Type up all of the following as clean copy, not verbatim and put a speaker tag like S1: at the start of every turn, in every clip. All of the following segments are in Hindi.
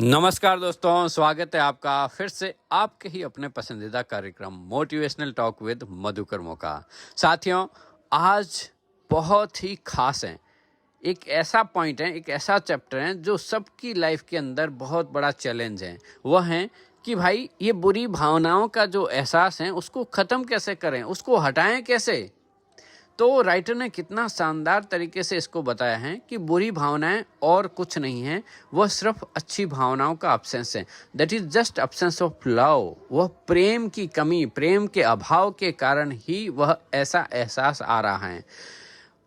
S1: नमस्कार दोस्तों, स्वागत है आपका फिर से आपके ही अपने पसंदीदा कार्यक्रम मोटिवेशनल टॉक विद मधुकर मोका। साथियों, आज बहुत ही खास है। एक ऐसा पॉइंट है, एक ऐसा चैप्टर है जो सबकी लाइफ के अंदर बहुत बड़ा चैलेंज है। वह है कि भाई ये बुरी भावनाओं का जो एहसास है उसको ख़त्म कैसे करें, उसको हटाएं कैसे। तो राइटर ने कितना शानदार तरीके से इसको बताया है कि बुरी भावनाएं और कुछ नहीं है, वह सिर्फ अच्छी भावनाओं का अब्सेंस है। That is just absence of love. वह प्रेम की कमी, प्रेम के अभाव के कारण ही वह ऐसा एहसास आ रहा है।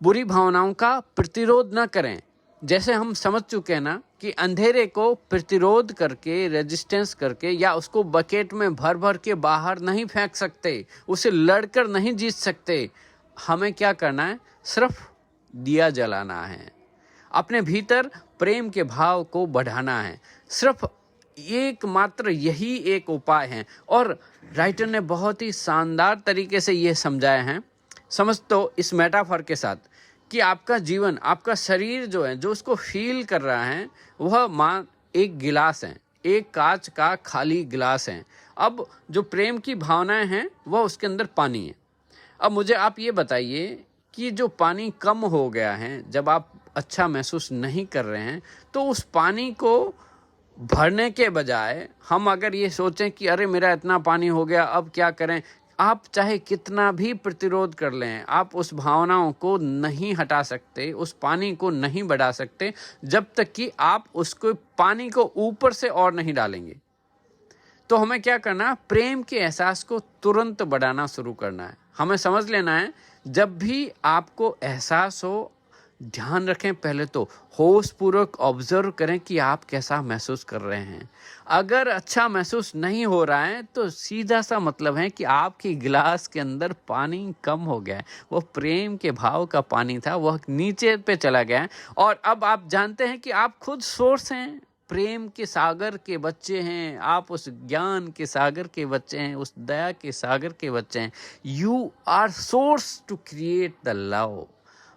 S1: बुरी भावनाओं का प्रतिरोध न करें। जैसे हम समझ चुके हैं ना कि अंधेरे को प्रतिरोध करके, रेजिस्टेंस करके या उसको बकेट में भर भर के बाहर नहीं फेंक सकते, उसे लड़कर नहीं जीत सकते। हमें क्या करना है? सिर्फ दिया जलाना है, अपने भीतर प्रेम के भाव को बढ़ाना है। सिर्फ एकमात्र यही एक उपाय है। और राइटर ने बहुत ही शानदार तरीके से ये समझाया है। समझ तो इस मेटाफर के साथ कि आपका जीवन, आपका शरीर जो है, जो उसको फील कर रहा है, वह मान एक गिलास है, एक कांच का खाली गिलास है। अब जो प्रेम की भावनाएं हैं वह उसके अंदर पानी है। अब मुझे आप ये बताइए कि जो पानी कम हो गया है, जब आप अच्छा महसूस नहीं कर रहे हैं, तो उस पानी को भरने के बजाय हम अगर ये सोचें कि अरे मेरा इतना पानी हो गया, अब क्या करें। आप चाहे कितना भी प्रतिरोध कर लें, आप उस भावनाओं को नहीं हटा सकते, उस पानी को नहीं बढ़ा सकते, जब तक कि आप उसको पानी को ऊपर से और नहीं डालेंगे। तो हमें क्या करना है? प्रेम के एहसास को तुरंत बढ़ाना शुरू करना है। हमें समझ लेना है, जब भी आपको एहसास हो, ध्यान रखें, पहले तो होशपूर्वक ऑब्जर्व करें कि आप कैसा महसूस कर रहे हैं। अगर अच्छा महसूस नहीं हो रहा है तो सीधा सा मतलब है कि आपके गिलास के अंदर पानी कम हो गया है। वो प्रेम के भाव का पानी था, वह नीचे पे चला गया है। और अब आप जानते हैं कि आप खुद सोर्स हैं, प्रेम के सागर के बच्चे हैं, आप उस ज्ञान के सागर के बच्चे हैं, उस दया के सागर के बच्चे हैं। You are source to create the love.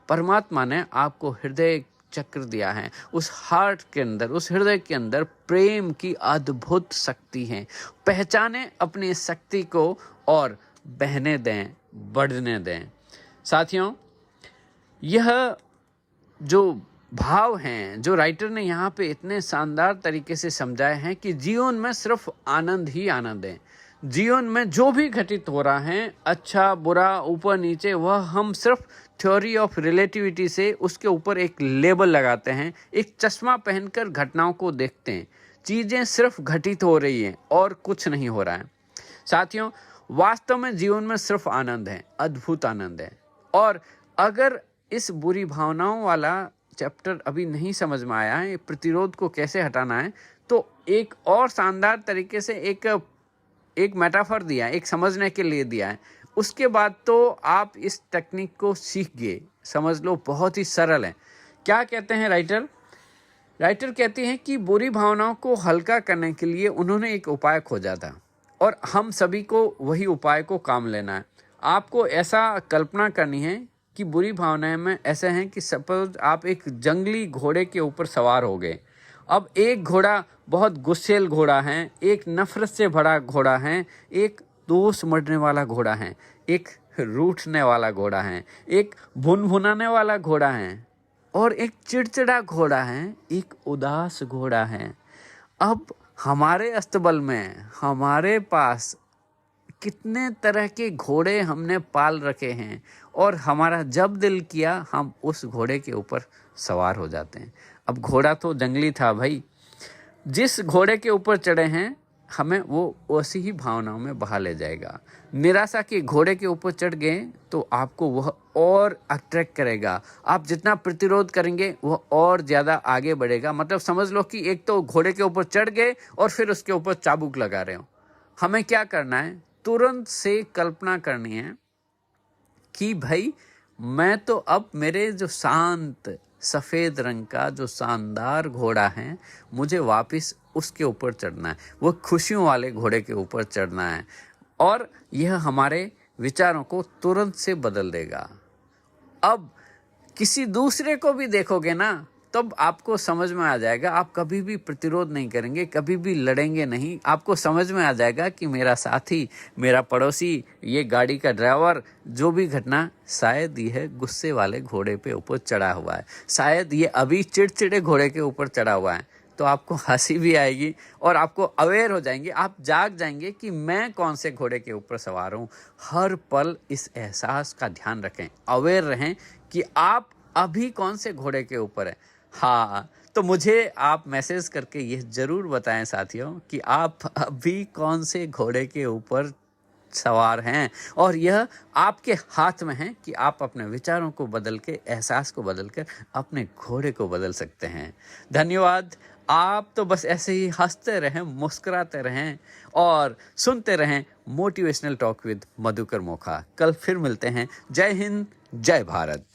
S1: परमात्मा ने आपको हृदय चक्र दिया है। उस हार्ट के अंदर, उस हृदय के अंदर प्रेम की अद्भुत शक्ति है। पहचाने अपनी शक्ति को और बहने दें, बढ़ने दें। साथियों, यह जो भाव हैं, जो राइटर ने यहाँ पे इतने शानदार तरीके से समझाए हैं कि जीवन में सिर्फ आनंद ही आनंद है। जीवन में जो भी घटित हो रहा है, अच्छा बुरा, ऊपर नीचे, वह हम सिर्फ थ्योरी ऑफ रिलेटिविटी से उसके ऊपर एक लेबल लगाते हैं, एक चश्मा पहनकर घटनाओं को देखते हैं। चीज़ें सिर्फ घटित हो रही हैं और कुछ नहीं हो रहा है। साथियों, वास्तव में जीवन में सिर्फ आनंद है, अद्भुत आनंद है। और अगर इस बुरी भावनाओं वाला चैप्टर अभी नहीं समझ में आया है, प्रतिरोध को कैसे हटाना है, तो एक और शानदार तरीके से एक मेटाफर दिया है, एक समझने के लिए दिया है। उसके बाद तो आप इस टेक्निक को सीख गए, समझ लो, बहुत ही सरल है। क्या कहते हैं राइटर कहती हैं कि बुरी भावनाओं को हल्का करने के लिए उन्होंने एक उपाय खोजा था और हम सभी को वही उपाय को काम लेना है। आपको ऐसा कल्पना करनी है कि बुरी भावनाएं में ऐसे हैं कि सपोज आप एक जंगली घोड़े के ऊपर सवार हो गए। अब एक घोड़ा बहुत गुस्सेल घोड़ा है, एक नफरत से भरा घोड़ा है, एक दोष मरने वाला घोड़ा है, एक रूठने वाला घोड़ा है, एक भुनभुनाने वाला घोड़ा है, और एक चिड़चिड़ा घोड़ा है, एक उदास घोड़ा है। अब हमारे अस्तबल में, हमारे पास कितने तरह के घोड़े हमने पाल रखे हैं, और हमारा जब दिल किया हम उस घोड़े के ऊपर सवार हो जाते हैं। अब घोड़ा तो जंगली था भाई, जिस घोड़े के ऊपर चढ़े हैं हमें वो वैसी ही भावनाओं में बहा ले जाएगा। निराशा के घोड़े के ऊपर चढ़ गए तो आपको वह और अट्रैक्ट करेगा। आप जितना प्रतिरोध करेंगे वह और ज़्यादा आगे बढ़ेगा। मतलब समझ लो कि एक तो घोड़े के ऊपर चढ़ गए और फिर उसके ऊपर चाबुक लगा रहे हो। हमें क्या करना है? तुरंत से कल्पना करनी है कि भाई मैं तो अब मेरे जो शांत सफ़ेद रंग का जो शानदार घोड़ा है, मुझे वापस उसके ऊपर चढ़ना है, वो खुशियों वाले घोड़े के ऊपर चढ़ना है। और यह हमारे विचारों को तुरंत से बदल देगा। अब किसी दूसरे को भी देखोगे ना, तो तब आपको समझ में आ जाएगा, आप कभी भी प्रतिरोध नहीं करेंगे, कभी भी लड़ेंगे नहीं। आपको समझ में आ जाएगा कि मेरा साथी, मेरा पड़ोसी, ये गाड़ी का ड्राइवर, जो भी घटना, शायद यह गुस्से वाले घोड़े पे ऊपर चढ़ा हुआ है, शायद ये अभी चिड़चिड़े घोड़े के ऊपर चढ़ा हुआ है। तो आपको हंसी भी आएगी और आपको अवेयर हो जाएंगे, आप जाग जाएंगे कि मैं कौन से घोड़े के ऊपर सवार हूँ। हर पल इस एहसास का ध्यान रखें, अवेयर रहें कि आप अभी कौन से घोड़े के ऊपर हैं। हाँ, तो मुझे आप मैसेज करके ये ज़रूर बताएं साथियों कि आप अभी कौन से घोड़े के ऊपर सवार हैं, और यह आपके हाथ में है कि आप अपने विचारों को बदल के, एहसास को बदल कर अपने घोड़े को बदल सकते हैं। धन्यवाद। आप तो बस ऐसे ही हंसते रहें, मुस्कुराते रहें और सुनते रहें motivational talk with Madhukar Mokha. कल फिर मिलते हैं। जय हिंद, जय भारत।